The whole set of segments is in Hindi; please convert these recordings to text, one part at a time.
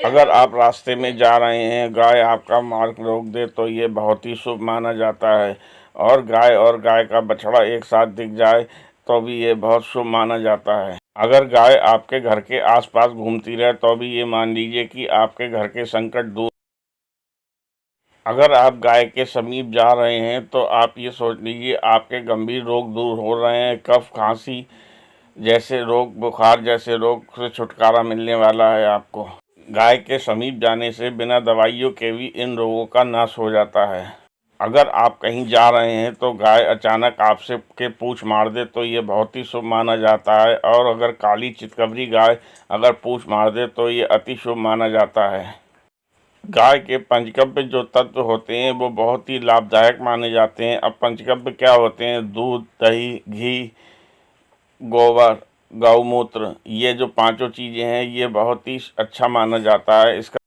अगर आप रास्ते में जा रहे हैं, गाय आपका मार्ग रोक दे तो ये बहुत ही शुभ माना जाता है। और गाय का बछड़ा एक साथ दिख जाए तो भी ये बहुत शुभ माना जाता है। अगर गाय आपके घर के आसपास घूमती रहे तो भी ये मान लीजिए कि आपके घर के संकट दूर। अगर आप गाय के समीप जा रहे हैं तो आप ये सोच लीजिए आपके गंभीर रोग दूर हो रहे हैं। कफ, खांसी जैसे रोग, बुखार जैसे रोग से छुटकारा मिलने वाला है आपको। गाय के समीप जाने से बिना दवाइयों के भी इन रोगों का नाश हो जाता है। अगर आप कहीं जा रहे हैं तो गाय अचानक आपसे के पूँछ मार दे तो ये बहुत ही शुभ माना जाता है। और अगर काली चितकबरी गाय अगर पूँछ मार दे तो ये अति शुभ माना जाता है। गाय के पंचगव्य जो तत्व होते हैं वो बहुत ही लाभदायक माने जाते हैं। अब पंचगव्य क्या होते हैं? दूध, दही, घी, गोबर, गौमूत्र, ये जो पांचों चीज़ें हैं ये बहुत ही अच्छा माना जाता है। इसका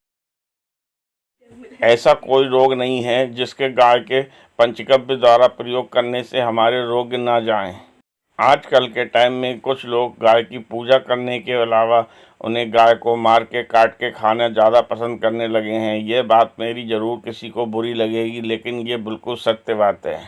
ऐसा कोई रोग नहीं है जिसके गाय के पंचगव्य द्वारा प्रयोग करने से हमारे रोग ना जाएं। आजकल के टाइम में कुछ लोग गाय की पूजा करने के अलावा उन्हें गाय को मार के काट के खाना ज़्यादा पसंद करने लगे हैं। ये बात मेरी ज़रूर किसी को बुरी लगेगी, लेकिन ये बिल्कुल सत्य बात है।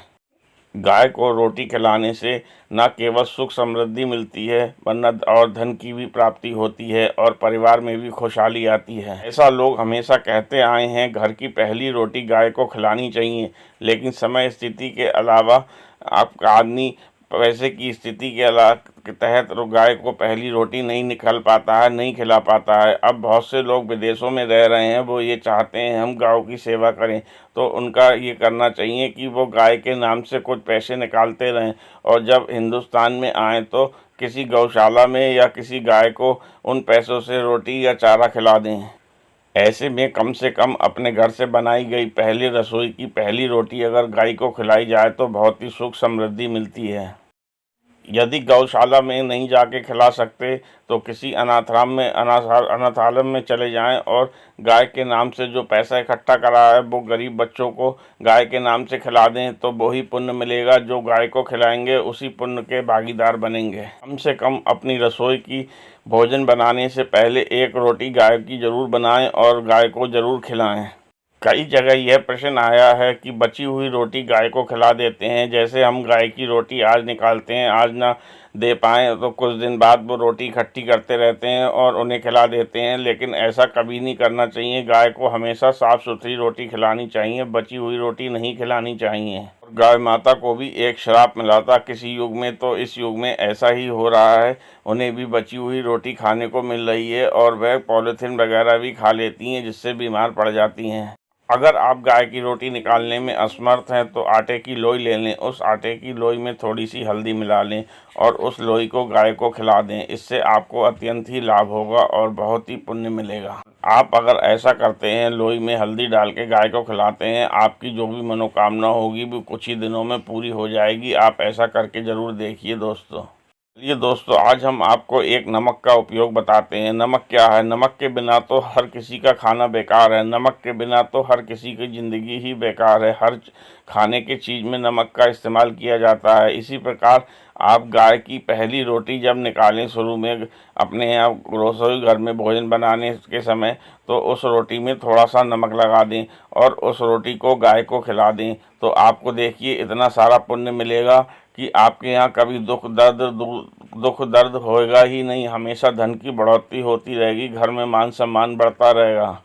गाय को रोटी खिलाने से न केवल सुख समृद्धि मिलती है वरना और धन की भी प्राप्ति होती है और परिवार में भी खुशहाली आती है। ऐसा लोग हमेशा कहते आए हैं, घर की पहली रोटी गाय को खिलानी चाहिए। लेकिन समय स्थिति के अलावा आपका आदमी पैसे की स्थिति के तहत गाय को पहली रोटी नहीं निकल पाता है, नहीं खिला पाता है। अब बहुत से लोग विदेशों में रह रहे हैं, वो ये चाहते हैं हम गायों की सेवा करें, तो उनका ये करना चाहिए कि वो गाय के नाम से कुछ पैसे निकालते रहें और जब हिंदुस्तान में आएँ तो किसी गौशाला में या किसी गाय को उन पैसों से रोटी या चारा खिला दें। ऐसे में कम से कम अपने घर से बनाई गई पहली रसोई की पहली रोटी अगर गाय को खिलाई जाए तो बहुत ही सुख समृद्धि मिलती है। यदि गौशाला में नहीं जाके खिला सकते तो किसी अनाथालय में चले जाएं और गाय के नाम से जो पैसा इकट्ठा करा है वो गरीब बच्चों को गाय के नाम से खिला दें तो वही पुण्य मिलेगा। जो गाय को खिलाएंगे उसी पुण्य के भागीदार बनेंगे। कम से कम अपनी रसोई की भोजन बनाने से पहले एक रोटी गाय की ज़रूर बनाएं और गाय को ज़रूर खिलाएं। कई जगह यह प्रश्न आया है कि बची हुई रोटी गाय को खिला देते हैं। जैसे हम गाय की रोटी आज निकालते हैं, आज ना दे पाएँ तो कुछ दिन बाद वो रोटी इकट्ठी करते रहते हैं और उन्हें खिला देते हैं, लेकिन ऐसा कभी नहीं करना चाहिए। गाय को हमेशा साफ़ सुथरी रोटी खिलानी चाहिए, बची हुई रोटी नहीं खिलानी चाहिए। गाय माता को भी एक श्राप मिला था किसी युग में, तो इस युग में ऐसा ही हो रहा है। उन्हें भी बची हुई रोटी खाने को मिल रही है और वह पॉलीथीन वगैरह भी खा लेती हैं जिससे बीमार पड़ जाती हैं। अगर आप गाय की रोटी निकालने में असमर्थ हैं तो आटे की लोई ले लें। उस आटे की लोई में थोड़ी सी हल्दी मिला लें और उस लोई को गाय को खिला दें। इससे आपको अत्यंत ही लाभ होगा और बहुत ही पुण्य मिलेगा। आप अगर ऐसा करते हैं, लोई में हल्दी डाल के गाय को खिलाते हैं, आपकी जो भी मनोकामना होगी वो कुछ ही दिनों में पूरी हो जाएगी। आप ऐसा करके ज़रूर देखिए दोस्तों। चलिए दोस्तों, आज हम आपको एक नमक का उपयोग बताते हैं। नमक क्या है? नमक के बिना तो हर किसी का खाना बेकार है। नमक के बिना तो हर किसी की ज़िंदगी ही बेकार है। हर खाने की चीज़ में नमक का इस्तेमाल किया जाता है। इसी प्रकार आप गाय की पहली रोटी जब निकालें शुरू में अपने यहाँ रसोई घर में भोजन बनाने के समय, तो उस रोटी में थोड़ा सा नमक लगा दें और उस रोटी को गाय को खिला दें। तो आपको देखिए इतना सारा पुण्य मिलेगा कि आपके यहाँ कभी दुख दर्द होएगा ही नहीं। हमेशा धन की बढ़ोतरी होती रहेगी, घर में मान सम्मान बढ़ता रहेगा।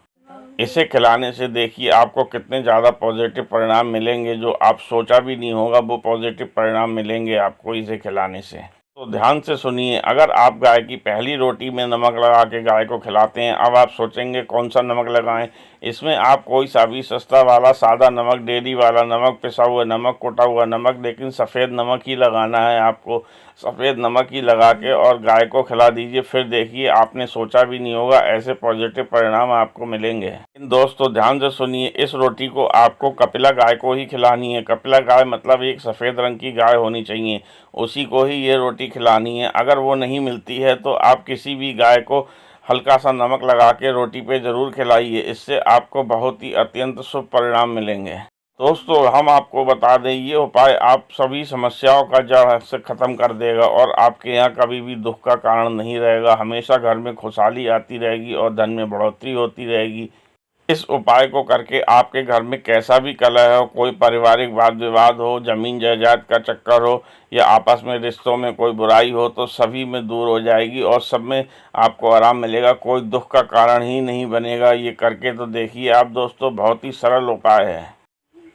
इसे खिलाने से देखिए आपको कितने ज़्यादा पॉजिटिव परिणाम मिलेंगे, जो आप सोचा भी नहीं होगा वो पॉजिटिव परिणाम मिलेंगे आपको इसे खिलाने से। तो ध्यान से सुनिए, अगर आप गाय की पहली रोटी में नमक लगा के गाय को खिलाते हैं, अब आप सोचेंगे कौन सा नमक लगाएं। इसमें आप कोई सा भी सस्ता वाला सादा नमक, डेयरी वाला नमक, पिसा हुआ नमक, कुटा हुआ नमक, लेकिन सफ़ेद नमक ही लगाना है आपको। सफ़ेद नमक ही लगा के और गाय को खिला दीजिए। फिर देखिए आपने सोचा भी नहीं होगा ऐसे पॉजिटिव परिणाम आपको मिलेंगे। लेकिन दोस्तों ध्यान से सुनिए, इस रोटी को आपको कपिला गाय को ही खिलानी है। कपिला गाय मतलब एक सफ़ेद रंग की गाय होनी चाहिए, उसी को ही ये रोटी खिलानी है। अगर वो नहीं मिलती है तो आप किसी भी गाय को हल्का सा नमक लगा के रोटी पे ज़रूर खिलाइए। इससे आपको बहुत ही अत्यंत शुभ परिणाम मिलेंगे। दोस्तों हम आपको बता दें, ये उपाय आप सभी समस्याओं का जड़ से ख़त्म कर देगा और आपके यहाँ कभी भी दुख का कारण नहीं रहेगा। हमेशा घर में खुशहाली आती रहेगी और धन में बढ़ोतरी होती रहेगी। इस उपाय को करके आपके घर में कैसा भी कलह हो, कोई पारिवारिक वाद विवाद हो, जमीन जायदाद का चक्कर हो या आपस में रिश्तों में कोई बुराई हो, तो सभी में दूर हो जाएगी और सब में आपको आराम मिलेगा। कोई दुख का कारण ही नहीं बनेगा। ये करके तो देखिए आप दोस्तों, बहुत ही सरल उपाय है।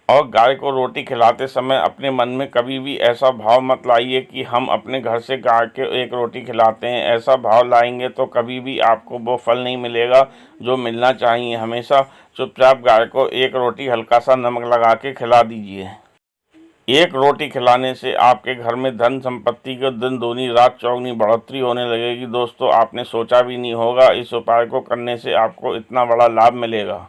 और गाय को रोटी खिलाते समय अपने मन में कभी भी ऐसा भाव मत लाइए कि हम अपने घर से गाय के एक रोटी खिलाते हैं। ऐसा भाव लाएंगे तो कभी भी आपको वो फल नहीं मिलेगा जो मिलना चाहिए। हमेशा चुपचाप गाय को एक रोटी हल्का सा नमक लगा के खिला दीजिए। एक रोटी खिलाने से आपके घर में धन संपत्ति के दिन दूनी रात चौगुनी बढ़ोतरी होने लगेगी। दोस्तों आपने सोचा भी नहीं होगा इस उपाय को करने से आपको इतना बड़ा लाभ मिलेगा।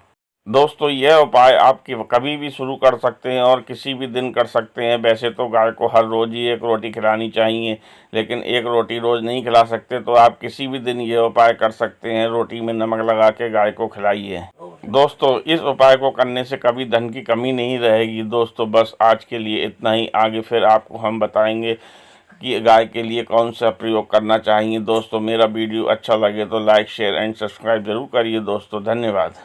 दोस्तों यह उपाय आप कभी भी शुरू कर सकते हैं और किसी भी दिन कर सकते हैं। वैसे तो गाय को हर रोज़ ही एक रोटी खिलानी चाहिए, लेकिन एक रोटी रोज़ नहीं खिला सकते तो आप किसी भी दिन ये उपाय कर सकते हैं। रोटी में नमक लगा के गाय को खिलाइए। दोस्तों इस उपाय को करने से कभी धन की कमी नहीं रहेगी। दोस्तों बस आज के लिए इतना ही। आगे फिर आपको हम बताएंगे कि गाय के लिए कौन सा प्रयोग करना चाहिए। दोस्तों मेरा वीडियो अच्छा लगे तो लाइक शेयर एंड सब्सक्राइब जरूर करिए। दोस्तों धन्यवाद।